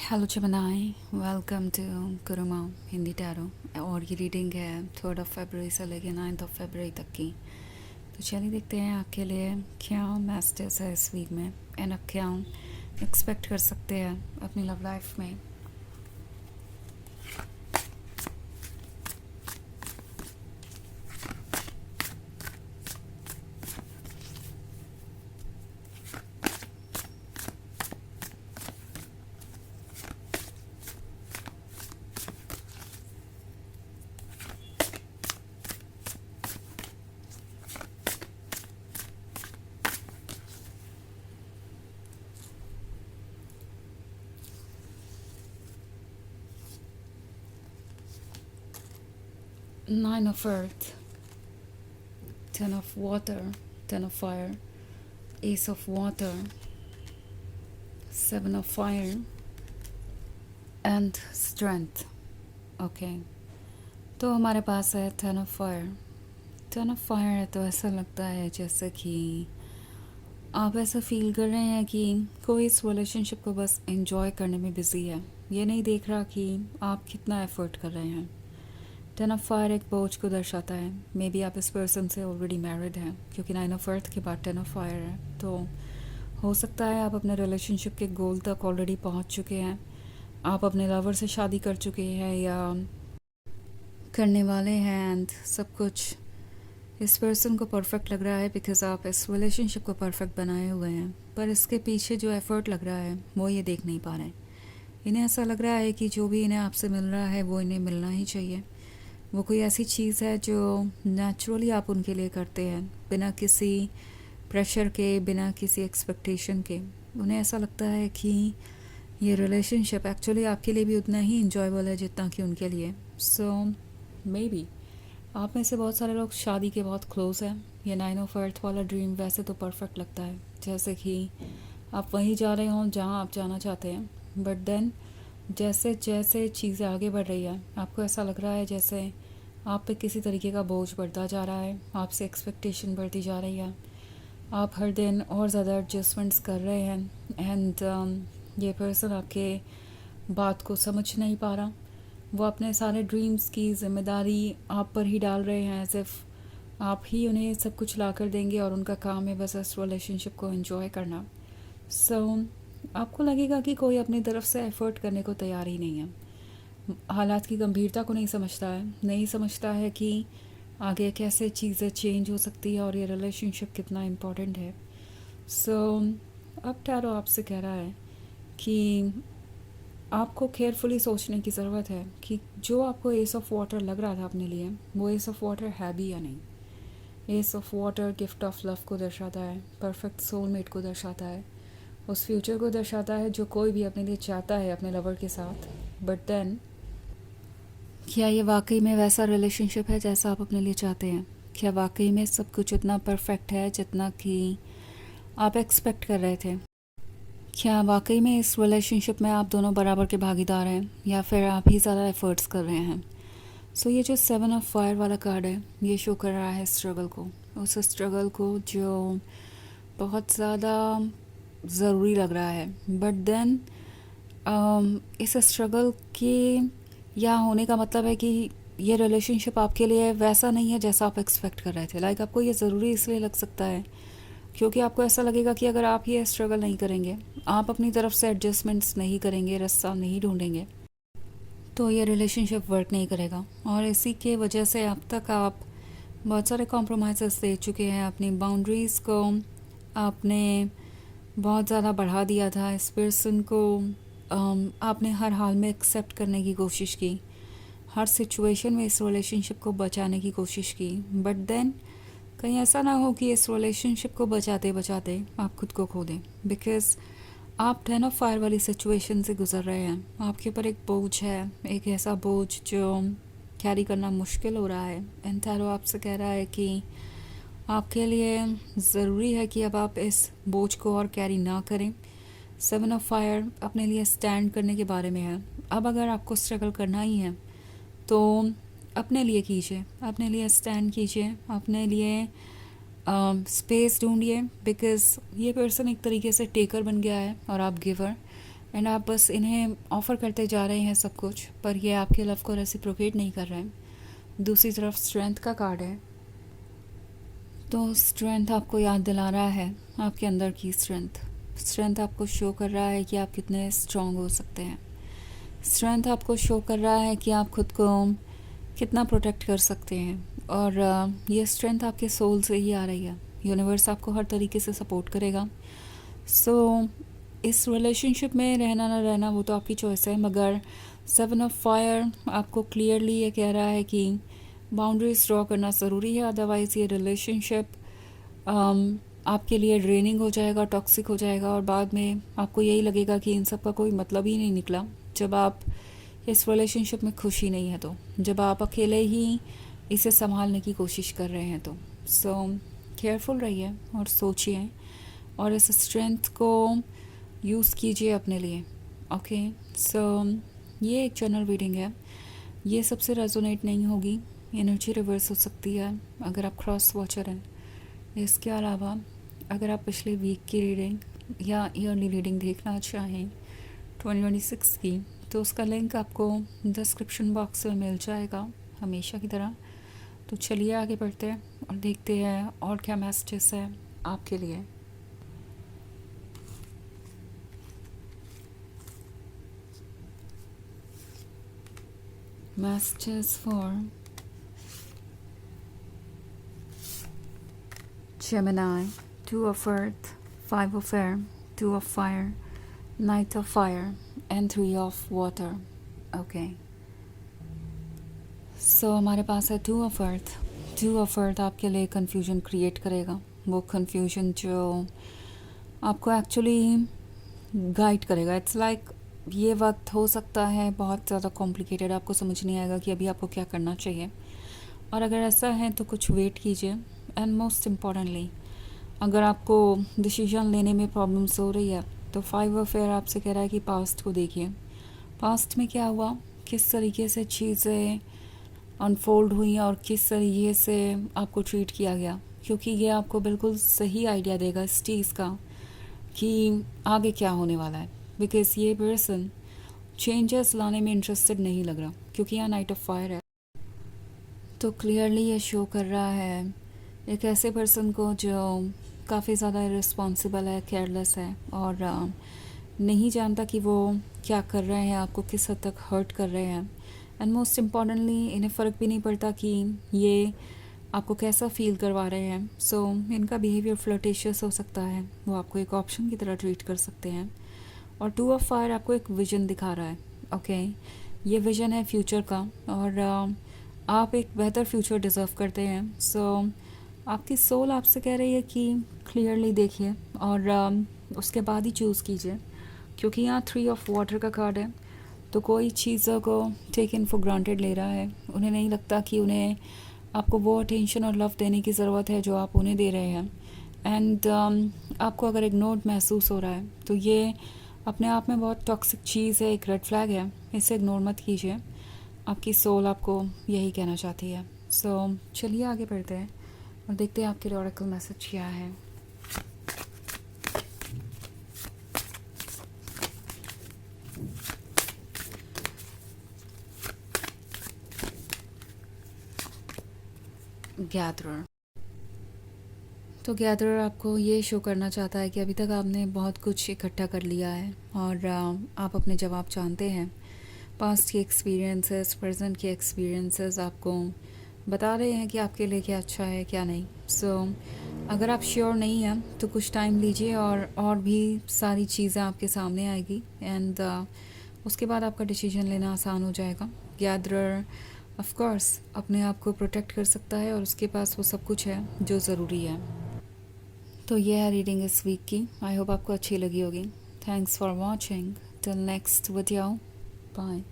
Hello जमनाई, welcome to Guruma Hindi tarot. और ये रीडिंग है 3 फरवरी से लेकर 9 फरवरी तक की। तो चलिए देखते हैं आपके लिए क्या मैसेजेस है इस वीक में एंड आप क्या एक्सपेक्ट कर सकते हैं अपनी लव लाइफ में। 9 of Earth, 10 of Water, 10 of Fire, Ace of Water, 7 of Fire and strength. Okay, तो हमारे पास है 10 of Fire। 10 of Fire है तो ऐसा लगता है जैसे कि आप ऐसा फील कर रहे हैं कि कोई इस रिलेशनशिप को बस एंजॉय करने में बिजी है, ये नहीं देख रहा कि आप कितना एफर्ट कर रहे हैं। 10 of Fire एक बोझ को दर्शाता है। मे बी आप इस पर्सन से ऑलरेडी मैरिड हैं, क्योंकि 9 of Earth के बाद 10 of Fire है। तो हो सकता है आप अपने रिलेशनशिप के गोल तक ऑलरेडी पहुंच चुके हैं, आप अपने लवर से शादी कर चुके हैं या करने वाले हैं एंड सब कुछ इस पर्सन को परफेक्ट लग रहा है बिकॉज आप इस रिलेशनशिप को परफेक्ट बनाए हुए हैं। पर इसके पीछे जो एफ़र्ट लग रहा है वो ये देख नहीं पा रहे। इन्हें ऐसा लग रहा है कि जो भी इन्हें आपसे मिल रहा है वो इन्हें मिलना ही चाहिए। वो कोई ऐसी चीज़ है जो नेचुरली आप उनके लिए करते हैं, बिना किसी प्रेशर के, बिना किसी एक्सपेक्टेशन के। उन्हें ऐसा लगता है कि ये रिलेशनशिप एक्चुअली आपके लिए भी उतना ही इंजॉयबल है जितना कि उनके लिए। सो मे बी आप में से बहुत सारे लोग शादी के बहुत क्लोज हैं। ये 9 of Earth वाला ड्रीम वैसे तो परफेक्ट लगता है, जैसे कि आप वहीं जा रहे हों जहाँ आप जाना चाहते हैं। बट देन जैसे जैसे चीज़ें आगे बढ़ रही है, आपको ऐसा लग रहा है जैसे आप पे किसी तरीके का बोझ बढ़ता जा रहा है, आपसे एक्सपेक्टेशन बढ़ती जा रही है, आप हर दिन और ज़्यादा एडजस्टमेंट्स कर रहे हैं एंड ये पर्सन आपके बात को समझ नहीं पा रहा। वो अपने सारे ड्रीम्स की जिम्मेदारी आप पर ही डाल रहे हैं, एज इफ़ आप ही उन्हें सब कुछ ला कर देंगे और उनका काम है बस इस रिलेशनशिप को एंजॉय करना। सो आपको लगेगा कि कोई अपनी तरफ से एफ़र्ट करने को तैयार ही नहीं है, हालात की गंभीरता को नहीं समझता है, नहीं समझता है कि आगे कैसे चीज़ें चेंज हो सकती है और ये रिलेशनशिप कितना इम्पोर्टेंट है। सो अब टैरो आपसे कह रहा है कि आपको केयरफुली सोचने की ज़रूरत है कि जो आपको एस ऑफ वाटर लग रहा था अपने लिए, वो एस ऑफ वाटर है भी या नहीं। S of water gift of love को दर्शाता है, परफेक्ट सोलमेट को दर्शाता है, उस फ्यूचर को दर्शाता है जो कोई भी अपने लिए चाहता है अपने लवर के साथ। बट देन क्या ये वाकई में वैसा रिलेशनशिप है जैसा आप अपने लिए चाहते हैं? क्या वाकई में सब कुछ उतना परफेक्ट है जितना कि आप एक्सपेक्ट कर रहे थे? क्या वाकई में इस रिलेशनशिप में आप दोनों बराबर के भागीदार हैं या फिर आप ही ज़्यादा एफर्ट्स कर रहे हैं? सो ये जो 7 of Fire वाला कार्ड है, ये शो कर रहा है स्ट्रगल को, उस स्ट्रगल को जो बहुत ज़्यादा ज़रूरी लग रहा है। बट देन इस स्ट्रगल के या होने का मतलब है कि ये रिलेशनशिप आपके लिए वैसा नहीं है जैसा आप एक्सपेक्ट कर रहे थे। लाइक आपको ये ज़रूरी इसलिए लग सकता है क्योंकि आपको ऐसा लगेगा कि अगर आप ये स्ट्रगल नहीं करेंगे, आप अपनी तरफ से एडजस्टमेंट्स नहीं करेंगे, रास्ता नहीं ढूंढेंगे, तो ये रिलेशनशिप वर्क नहीं करेगा। और इसी के वजह से अब तक आप बहुत सारे कॉम्प्रोमाइज़ेस दे चुके हैं, अपनी बाउंड्रीज़ को आपने बहुत ज़्यादा बढ़ा दिया था। इस पर्सन को आपने हर हाल में एक्सेप्ट करने की कोशिश की, हर सिचुएशन में इस रिलेशनशिप को बचाने की कोशिश की। बट देन कहीं ऐसा ना हो कि इस रिलेशनशिप को बचाते बचाते आप खुद को खो दें, बिकॉज़ आप 10 of Fire वाली सिचुएशन से गुज़र रहे हैं। आपके ऊपर एक बोझ है, एक ऐसा बोझ जो कैरी करना मुश्किल हो रहा है। एंड टैरो आपसे कह रहा है कि आपके लिए ज़रूरी है कि अब आप इस बोझ को और कैरी ना करें। 7 of Fire अपने लिए स्टैंड करने के बारे में है। अब अगर आपको स्ट्रगल करना ही है तो अपने लिए कीजिए, अपने लिए स्टैंड कीजिए, अपने लिए स्पेस ढूंढिए, बिकॉज़ ये पर्सन एक तरीके से टेकर बन गया है और आप गिवर। एंड आप बस इन्हें ऑफ़र करते जा रहे हैं सब कुछ, पर ये आपके लव को रेसिप्रोकेट नहीं कर रहे हैं। दूसरी तरफ स्ट्रेंथ का कार्ड है, तो स्ट्रेंथ आपको याद दिला रहा है आपके अंदर की स्ट्रेंथ आपको शो कर रहा है कि आप कितने स्ट्रांग हो सकते हैं। स्ट्रेंथ आपको शो कर रहा है कि आप खुद को कितना प्रोटेक्ट कर सकते हैं, और ये स्ट्रेंथ आपके सोल से ही आ रही है। यूनिवर्स आपको हर तरीके से सपोर्ट करेगा। सो इस रिलेशनशिप में रहना ना रहना वो तो आपकी चॉइस है, मगर 7 ऑफ फायर आपको क्लियरली ये कह रहा है कि बाउंड्रीज ड्रॉ करना ज़रूरी है, अदरवाइज़ ये रिलेशनशिप आपके लिए ड्रेनिंग हो जाएगा, टॉक्सिक हो जाएगा, और बाद में आपको यही लगेगा कि इन सब का कोई मतलब ही नहीं निकला जब आप इस रिलेशनशिप में खुशी नहीं है, तो जब आप अकेले ही इसे संभालने की कोशिश कर रहे हैं। तो सो केयरफुल रहिए और सोचिए, और इस स्ट्रेंथ को यूज़ कीजिए अपने लिए। ओके, सो ये एक जनरल रीडिंग है, ये सबसे रेजोनेट नहीं होगी, एनर्जी रिवर्स हो सकती है अगर आप क्रॉस वॉचर हैं। इसके अलावा अगर आप पिछले वीक की रीडिंग या ईयरली रीडिंग देखना चाहें 2026 की, तो उसका लिंक आपको डिस्क्रिप्शन बॉक्स में मिल जाएगा हमेशा की तरह। तो चलिए आगे बढ़ते हैं और देखते हैं और क्या मैसेजेस है आपके लिए। Messages for Gemini, 2 of Earth, 5 of Air, 2 of Fire, Knight of Fire and 3 of Water. Okay. So हमारे पास है 2 of Earth. 2 of Earth आपके लिए confusion create करेगा, वो confusion जो आपको एक्चुअली गाइड करेगा। इट्स लाइक ये वक्त हो सकता है बहुत ज़्यादा कॉम्प्लिकेटेड, आपको समझ नहीं आएगा कि अभी आपको क्या करना चाहिए, और अगर ऐसा है तो कुछ वेट कीजिए। एंड मोस्ट इम्पॉर्टेंटली, अगर आपको डिसीजन लेने में प्रॉब्लम्स हो रही है, तो 5 ऑफ एयर आपसे कह रहा है कि पास्ट को देखिए। पास्ट में क्या हुआ, किस तरीके से चीज़ें अनफोल्ड हुई और किस तरीके से आपको ट्रीट किया गया, क्योंकि ये आपको बिल्कुल सही आइडिया देगा इस चीज़ का कि आगे क्या होने वाला है। बिकॉज ये पर्सन चेंजेस लाने में इंटरेस्टेड नहीं लग रहा, क्योंकि यहाँ नाइट ऑफ फायर है। तो क्लियरली ये शो कर रहा है एक ऐसे पर्सन को जो काफ़ी ज़्यादा रिस्पॉन्सिबल है, केयरलेस है, और नहीं जानता कि वो क्या कर रहे हैं, आपको किस हद तक हर्ट कर रहे हैं। एंड मोस्ट इम्पॉर्टेंटली इन्हें फ़र्क भी नहीं पड़ता कि ये आपको कैसा फील करवा रहे हैं। सो इनका बिहेवियर फ्लर्टेशियस हो सकता है, वो आपको एक ऑप्शन की तरह ट्रीट कर सकते हैं। और 2 ऑफ फायर आपको एक विज़न दिखा रहा है। ओके, ये विज़न है फ्यूचर का, और आप एक बेहतर फ्यूचर डिज़र्व करते हैं। सो आपकी सोल आपसे कह रही है कि क्लियरली देखिए और उसके बाद ही चूज़ कीजिए, क्योंकि यहाँ 3 ऑफ वाटर का कार्ड है। तो कोई चीज़ों को टेक इन फॉर ग्रांटेड ले रहा है, उन्हें नहीं लगता कि उन्हें आपको वो अटेंशन और लव देने की ज़रूरत है जो आप उन्हें दे रहे हैं। एंड आपको अगर इग्नोर्ड महसूस हो रहा है, तो ये अपने आप में बहुत टॉक्सिक चीज़ है, एक रेड फ्लैग है, इसे इग्नोर मत कीजिए। आपकी सोल आपको यही कहना चाहती है। सो चलिए आगे बढ़ते हैं और देखते हैं आपके लिए ऑरेकल मैसेज क्या है। गैदरर। तो गैदरर आपको ये शो करना चाहता है कि अभी तक आपने बहुत कुछ इकट्ठा कर लिया है, और आप अपने जवाब जानते हैं। पास्ट के एक्सपीरियंसेस, प्रेजेंट के एक्सपीरियंसेस आपको बता रहे हैं कि आपके लिए क्या अच्छा है क्या नहीं। सो अगर आप श्योर नहीं हैं तो कुछ टाइम लीजिए, और भी सारी चीज़ें आपके सामने आएगी, एंड उसके बाद आपका डिसीजन लेना आसान हो जाएगा। गैदरर ऑफ कोर्स अपने आप को प्रोटेक्ट कर सकता है, और उसके पास वो सब कुछ है जो ज़रूरी है। तो ये है रीडिंग इस वीक की। आई होप आपको अच्छी लगी होगी। Thanks for watching. Till next video, bye.